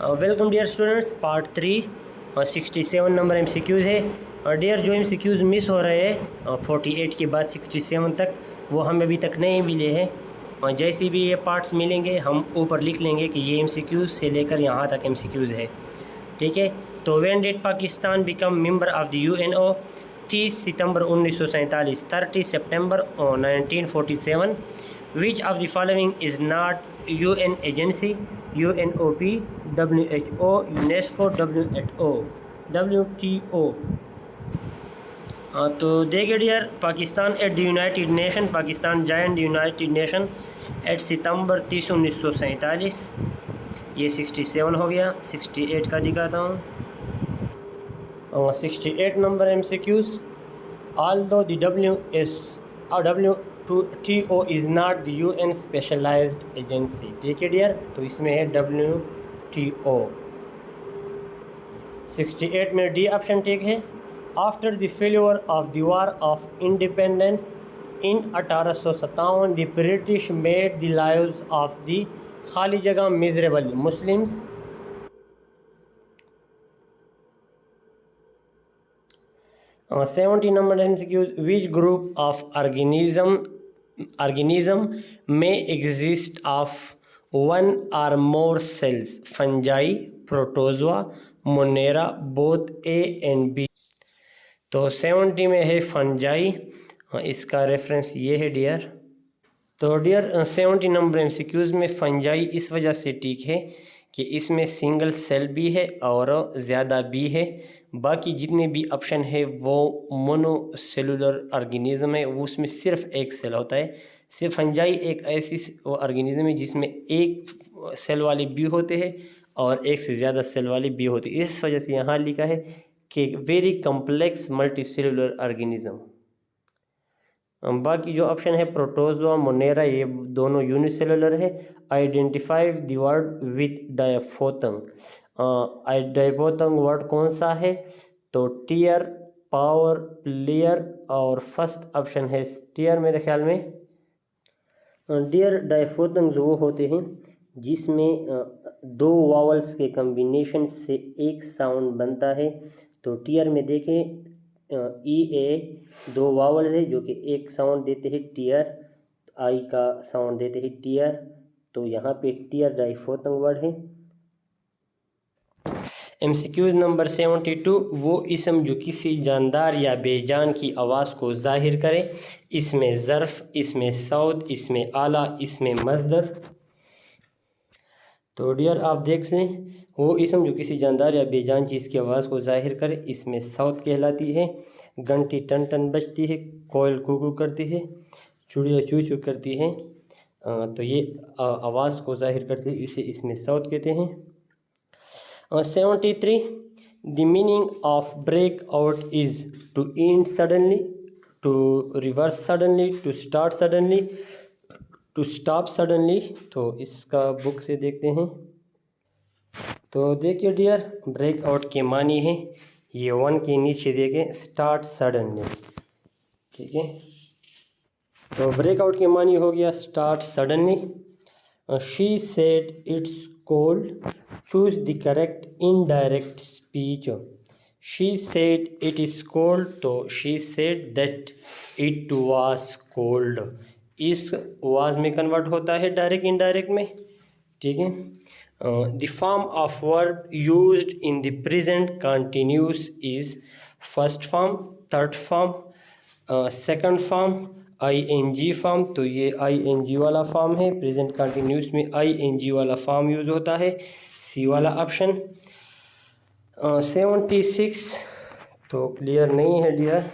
Welcome dear students, part 3 और 67 number MCQs है। Dear जो MCQs मिस हो रहे हैं 48 के बाद 67 तक, वो हमें अभी तक नहीं मिले हैं। और जैसे भी ये पार्ट्स मिलेंगे हम ऊपर लिख लेंगे कि ये MCQs से लेकर यहाँ तक MCQs है, ठीक है। तो when did Pakistan become member of the UNO? 30 सितंबर 1947, 30 सितंबर 1947। Which of the following is not UN agency? UNOP, WHO, UNESCO, WTO। तो देखिए dear, Pakistan at the United Nation, Pakistan joined the United Nation at सितंबर 30 1947। ये 67 हो गया। 68 का दिखाता हूँ। 68 number MCQs। Although the WTO is not the UN specialized agency, ठीक है डियर, तो इसमें है WTO। 68 में डी ऑप्शन ठीक है। After the failure of the war of independence in 1857 the British made the lives of the खाली जगह miserable Muslims. 70 number MCQs. Which group of organism may exist of one or more cells? Fungi, protozoa, monera, both A and B। तो 70 में है fungi. इसका reference ये है dear. तो dear 70 number MCQs में फंजाई इस वजह से ठीक है कि इसमें सिंगल सेल भी है और ज़्यादा भी है। बाकी जितने भी ऑप्शन है वो मोनोसेलुलर ऑर्गेनिज्म है, वो उसमें सिर्फ एक सेल होता है। सिर्फ फंजाई एक ऐसी ऑर्गेनिज्म है जिसमें एक सेल वाले भी होते हैं और एक से ज़्यादा सेल वाले भी होते हैं। इस वजह से यहाँ लिखा है कि वेरी कम्प्लेक्स मल्टीसेलुलर ऑर्गेनिज्म। बाकी जो ऑप्शन है प्रोटोजोआ, मोनेरा, ये दोनों यूनिसेलुलर है। Identify the word with diphthong. Diphthong word कौन सा है? तो टीयर, पावर, प्लेयर और फर्स्ट ऑप्शन है स्टीयर मेरे ख्याल में। डियर डायफोथंग वो होते हैं जिसमें दो वावल्स के कम्बिनेशन से एक साउंड बनता है। तो टीयर में देखें EA दो वावल है जो कि एक साउंड देते हैं टीयर, आई का साउंड देते हैं टीयर। तो यहाँ पे टीयर डायफोथंग वर्ड है। MCQs number 72। वो इसम जो किसी जानदार या बेजान की आवाज़ को जाहिर करे। इसमें ज़र्फ़, इसमें सौत, इसमें आला, इसमें मज़दर। तो डियर आप देख लें, वो इसम जो किसी जानदार या बेजान चीज़ की आवाज़ को जाहिर करे, इसमें सौत कहलाती है। घंटी टन टन बजती है, कोयल कूकू करती है, चुड़िया चू चू करती है। तो ये आवाज़ को जाहिर करती है, इसे इसमें सौत कहते हैं। 73। The meaning of break out is to end suddenly, to reverse suddenly, to start suddenly, to stop suddenly. तो इसका बुक से देखते हैं। तो देखिए डियर, ब्रेक आउट के मानी है, ये 1 के नीचे देखें, स्टार्ट सडनली, ठीक है। तो ब्रेक आउट के मानी हो गया start suddenly. She said it's cold, choose the correct indirect speech. She said it is cold, तो she said that it was cold. इस वाज में कन्वर्ट होता है डायरेक्ट इनडायरेक्ट में, ठीक है। The form of verb used in the present continuous is first form, third form, second form, ING form. तो ये ING वाला फॉर्म है। प्रेजेंट कंटिन्यूस में ING वाला फॉर्म यूज़ होता है, सी वाला ऑप्शन। 76 तो क्लियर नहीं है डियर।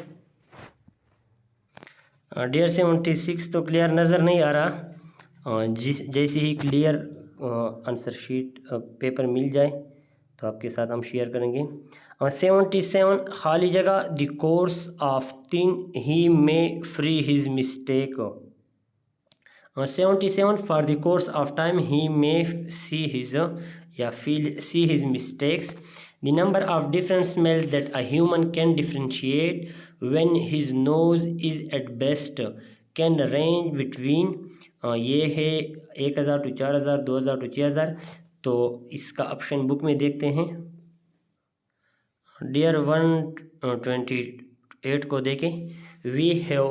डियर 76 तो क्लियर नज़र नहीं आ रहा। जैसे ही क्लियर आंसर शीट पेपर मिल जाए तो आपके साथ हम शेयर करेंगे। 77 खाली जगह, the course of thing he may free his mistake. 77 for the course of time he may see his या feel see his mistakes. The number of different smells that a human can differentiate when his nose is at best can range between. ये है 1000 to 4000, 2000 to 6000। तो इसका option book में देखते हैं। Dear 128 को देखें। वी हैव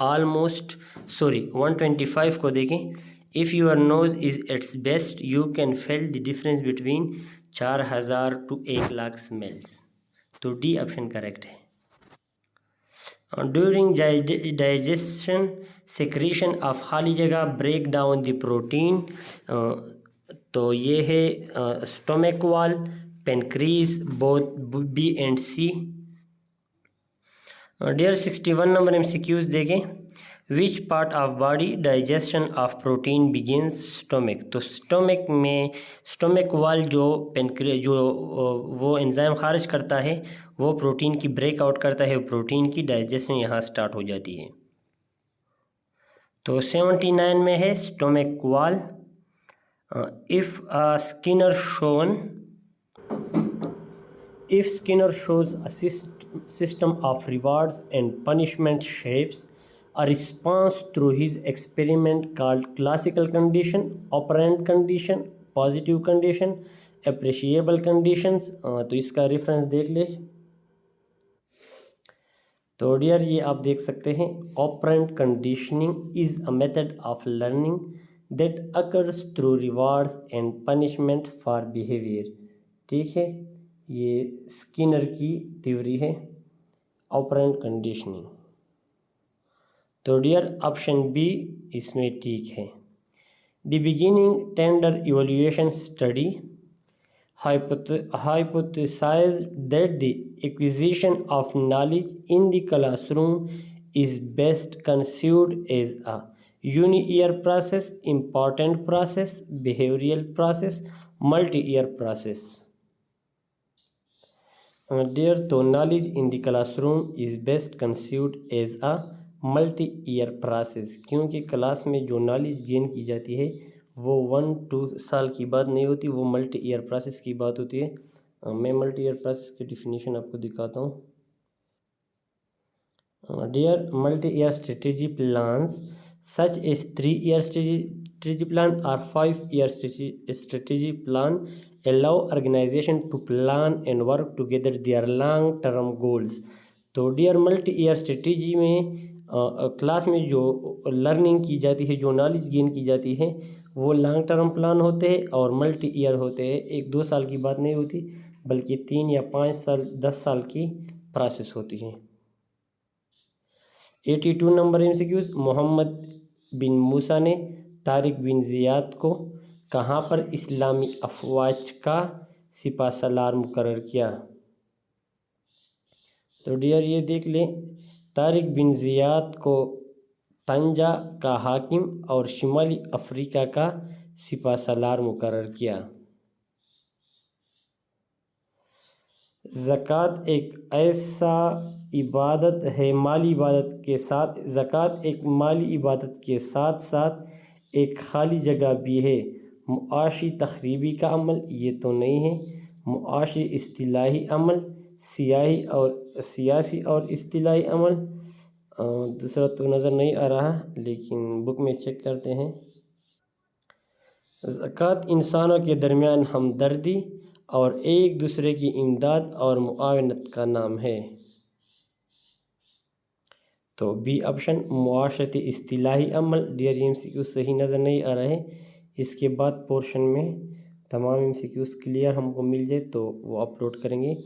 ऑलमोस्ट 125 को देखें। If your nose is at its best you can feel the difference between 4000 to 1,00,000 smells. तो डी ऑप्शन करेक्ट है। ड्यूरिंग डाइजेशन सेक्रीशन ऑफ खाली जगह ब्रेक डाउन द प्रोटीन। तो ये है stomach wall, pancreas, both B and C. Dear 61 number MCQs देखें। Which part of body digestion of protein begins? Stomach. तो stomach में stomach wall जो वो एंजाइम खारिज करता है, वो प्रोटीन की ब्रेकआउट करता है, प्रोटीन की डाइजेशन यहाँ स्टार्ट हो जाती है। तो 79 में है stomach wall. If Skinner shows a system of rewards and punishment shapes a response through his experiment called classical condition, operant condition, positive condition, appreciable conditions। तो इसका रेफरेंस देख ले। तो डियर ये आप देख सकते हैं, operant conditioning is a method of learning that occurs through rewards and punishment for behaviour. ठीक है, ये स्किनर की थ्योरी है ऑपरेंट कंडीशनिंग। तो डियर ऑप्शन बी इसमें ठीक है। The beginning tender evaluation study hypothesized that the acquisition of knowledge in the classroom is best conceived as a uni-year process, important process, behavioral process, multi-year process। Dear, तो knowledge in the classroom is best conceived as a multi-year process, क्योंकि class में जो knowledge gain की जाती है वो 1-2 साल की बात नहीं होती, वो मल्टी ईयर प्रोसेस की बात होती है। मैं मल्टी ईयर प्रोसेस की डिफिनीशन आपको दिखाता हूँ। Dear, multi year strategy plans such as 3-year strategy plan or 5-year strategy plan allow organization to plan and work together their long term goals। तो डियर मल्टी ईयर स्ट्रेटेजी में class में जो learning की जाती है, जो knowledge gain की जाती है, वो लॉन्ग टर्म प्लान होते हैं और मल्टी ईयर होते हैं। 1-2 साल की बात नहीं होती, बल्कि 3 या 5 साल 10 साल की प्रोसेस होती है। 82 नंबर MCQs। मोहम्मद बिन मूसा ने तारिक बिन ज़ियाद को कहाँ पर इस्लामी अफवाज का सिपा सलार मुकर्रर किया? तो डियर ये देख लें, तारिक बिन ज़ियाद को तंजा का हाकिम और शिमाली अफ्रीका का सिपा सलार मुकर्रर किया। ज़कात एक ऐसा इबादत है, माली इबादत के साथ ज़कात एक माली इबादत के साथ साथ एक खाली जगह भी है। मुआशी तखरीबी का अमल ये तो नहीं है। मुआशी इस्तिलाही अमल, सियासी और इस्तिलाही अमल, दूसरा तो नज़र नहीं आ रहा, लेकिन बुक में चेक करते हैं। ज़कात इंसानों के दरमियान हमदर्दी और एक दूसरे की इमदाद और मुआवनत का नाम है। तो बी ऑप्शन मुआशरती इस्तिलाही अमल। डियर MCQ सही नज़र नहीं आ रहा है। इसके बाद पोर्शन में तमाम MCQs क्लियर हमको मिल जाए तो वो अपलोड करेंगे।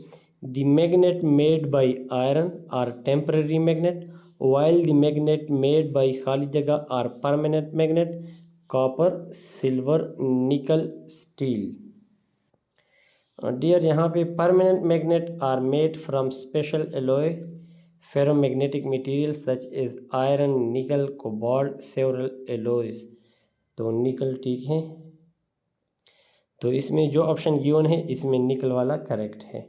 The magnet made by iron are temporary magnet while the magnet made by खाली जगह are permanent magnet. Copper, silver, nickel, steel. Dear यहाँ पे permanent magnet are made from special alloy ferromagnetic material such as iron, nickel, cobalt, several alloys. तो nickel ठीक है। तो इसमें जो ऑप्शन गिवन है इसमें निकल वाला करेक्ट है।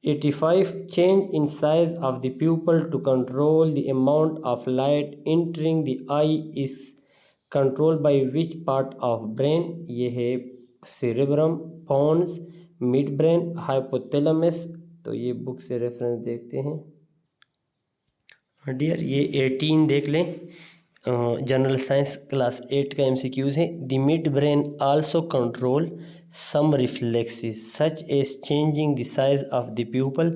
85 change in size of the pupil to control the amount of light entering the eye is control by which part of brain? ये है cerebrum, pons, mid brain, hypothalamus. तो ये बुक से रेफरेंस देखते हैं। डियर ये 18 देख लें। जनरल साइंस क्लास 8 का MCQs है। The mid brain also control some reflexes such as changing the size of the pupil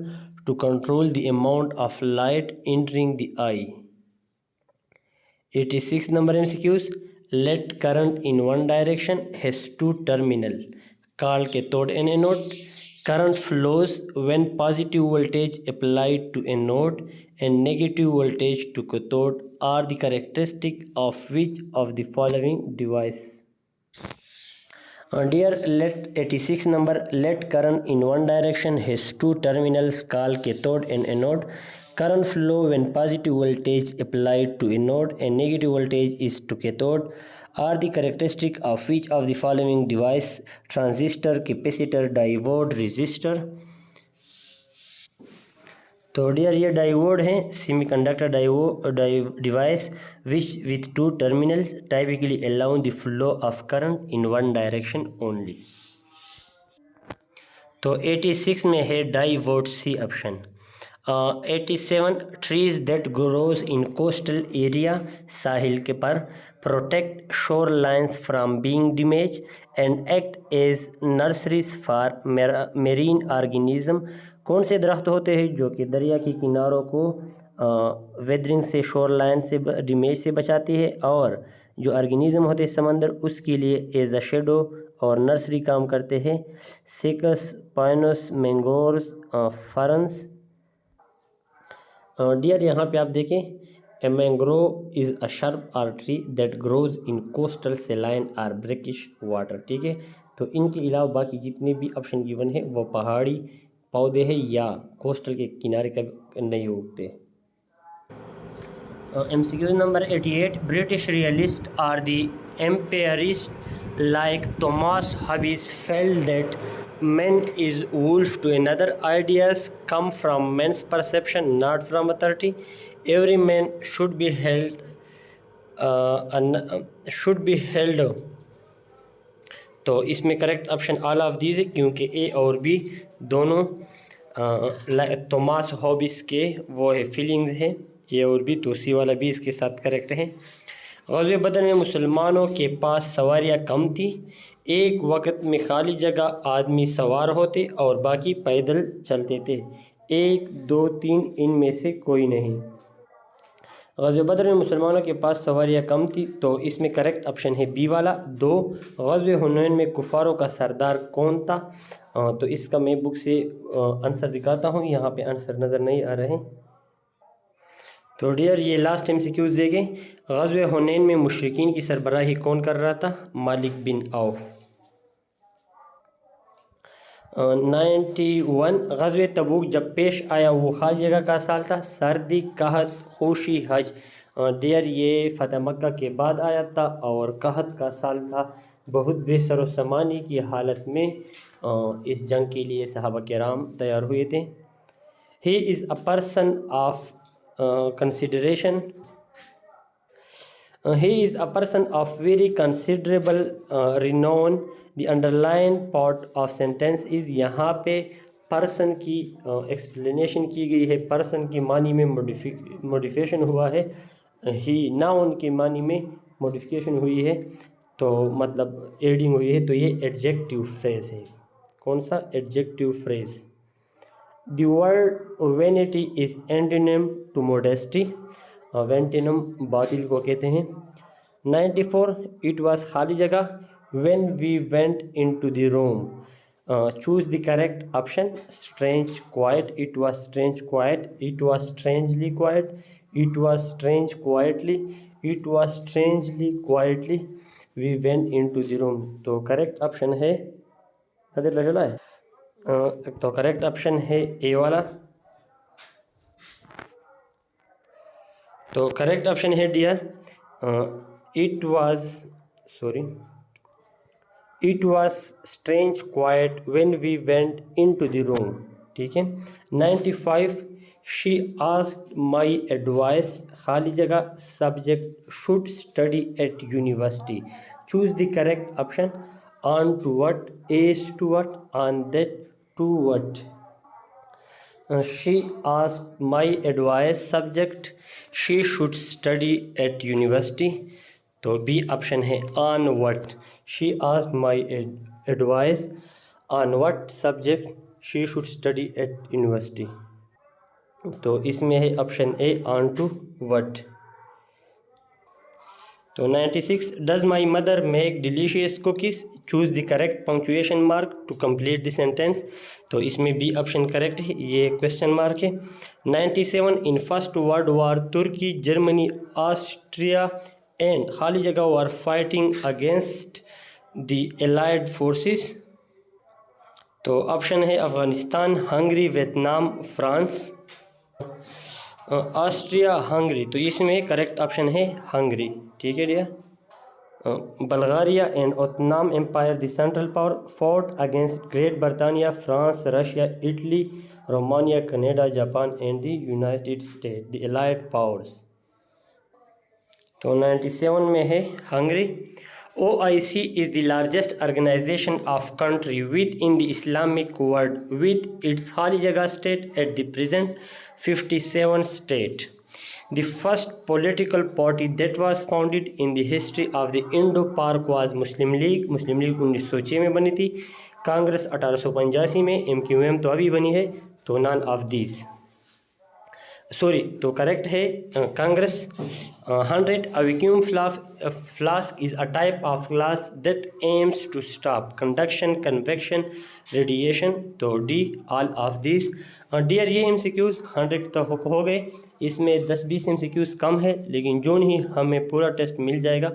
to control the amount of light entering the eye. 86 number MCQs. Let current in one direction has two terminal called cathode and anode. Current flows when positive voltage applied to anode and negative voltage to cathode are the characteristic of which of the following device? Dear, let 86 number, let current in one direction has two terminals called cathode and anode. Current flow when positive voltage applied to anode and negative voltage is to cathode are the characteristic of which of the following device? Transistor, capacitor, diode, resistor. तो dear ये diode हैं, semiconductor device which with two terminals typically allow the flow of current in one direction only. तो 86 में है diode, C option. 87 trees that grows in coastal area, साहिल के पर, protect shore lines from being damage and act as nurseries for marine organism. कौन से दरख्त होते हैं जो कि दरिया के किनारों को वेदरिंग से, शोर लाइन से, डैमेज से बचाती है, और जो ऑर्गेनिज्म होते हैं समंदर उसके लिए एज अ शेडो और नर्सरी काम करते हैं। Cycas, pinus, mangroves, ferns. Dear यहाँ पे आप देखें, a mangrove is a shrub or tree that grows in coastal saline or brackish water. ठीक है, तो इनके अलावा बाकी जितने भी ऑप्शन गिवन है वो पहाड़ी पौधे हैं या कोस्टल के किनारे कभी नहीं उगते। MCQ number 88. British realists are the empirists like Thomas Hobbes felt that man is wolf to another. Ideas come from man's perception, not from authority. Every man should be held तो इसमें correct option all of these है, क्योंकि ए और B दोनों Thomas hobbies के वो है feelings हैं, ए और बी, तो सी वाला बी इसके साथ करेक्ट है। ग़ज़वे बदर में मुसलमानों के पास सवारियाँ कम थी। एक वक्त में खाली जगह आदमी सवार होते और बाकी पैदल चलते थे। 1, 2, 3 इनमें से कोई नहीं। ग़ज़वे बदर में मुसलमानों के पास सवारियाँ कम थी, तो इसमें करेक्ट ऑप्शन है बी वाला 2। ग़ज़वे हुनैन में कुफ़ारों का सरदार कौन था? तो इसका मैं बुक से आंसर दिखाता हूँ, यहाँ पे आंसर नज़र नहीं आ रहे। तो डियर ये लास्ट MCQs देखें। ग़ज़वे हुनैन में मुशरिकीन की सरबराही कौन कर रहा था? मालिक बिन औफ। 91 ग़ज़वे तबूक जब पेश आया वो खाली जगह का साल था? सर्दी, कहत, खुशी, हज। डियर ये फ़तह मक्का के बाद आया था और कहत का साल था। बहुत बेसर समानी की हालत में इस जंग के लिए सहाबा किराम तैयार हुए थे। He is a person of consideration. He is a person of very considerable renown. The underlying part of sentence is, यहाँ पे पर्सन की एक्सप्लेनेशन की गई है। पर्सन की मानी में मॉडिफिकेशन हुआ है, ही नाउन के मानी में मॉडिफिकेशन हुई है, तो मतलब एडिंग हुई है, तो ये एडजेक्टिव फ्रेज है। कौन सा? Adjective phrase. The word vanity is antonym to modesty. वेंटिनम बातिल को कहते हैं। 94 it was खाली जगह when we went into the room. Choose the correct option. Strange, quiet. It was strange, quiet. It was strangely quiet. It was strange, quietly. It was strangely, quietly. We went into the room. तो correct option है, नजर चला है, तो correct option है A वाला। तो correct option है dear, it was strange quite when we went into the room. ठीक है। 95 शी आस्क्ड माय एडवाइस, खाली जगह subject should study at university. Choose the correct option. On to what, as to what, on that to what. She asked my advice subject she should study at university. तो B option है on what. She asked my advice on what subject she should study at university. तो इसमें है option A on to what. तो 96 does my mother make delicious cookies, choose the correct punctuation mark to complete the sentence. तो इसमें B option correct है, ये question mark है। 97 in first world war Turkey Germany Austria and खाली जगह war fighting against the allied forces. तो option है Afghanistan Hungary Vietnam France Austria Hungary. तो इसमें करेक्ट ऑप्शन है हंगरी। ठीक है dear. Bulgaria and Ottoman empire the central power fought against great Britannia France Russia Italy Romania Canada Japan and the United State the allied powers. तो 97 में है Hungary. OIC is the largest organization of country within the Islamic world with its खाली जगह state at the present 57 state. The first political party that was founded in the history of the Indo-Pak was Muslim League. Muslim league 1906 में बनी थी। कांग्रेस 1885 में। MQM तो अभी बनी है। तो नॉन ऑफ दीज सॉरी। तो करेक्ट है Congress. 100 a vacuum flask is a type of glass that aims to stop conduction convection radiation। तो D all of this. Dear ये MCQs 100 तो हो गए। इसमें 10-20 MCQs कम है, लेकिन जो नहीं हमें पूरा टेस्ट मिल जाएगा।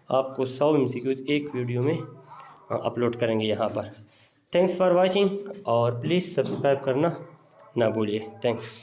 आपको 100 MCQs एक वीडियो में अपलोड करेंगे यहाँ पर। थैंक्स फॉर वॉचिंग और प्लीज़ सब्सक्राइब करना ना भूलिए। थैंक्स।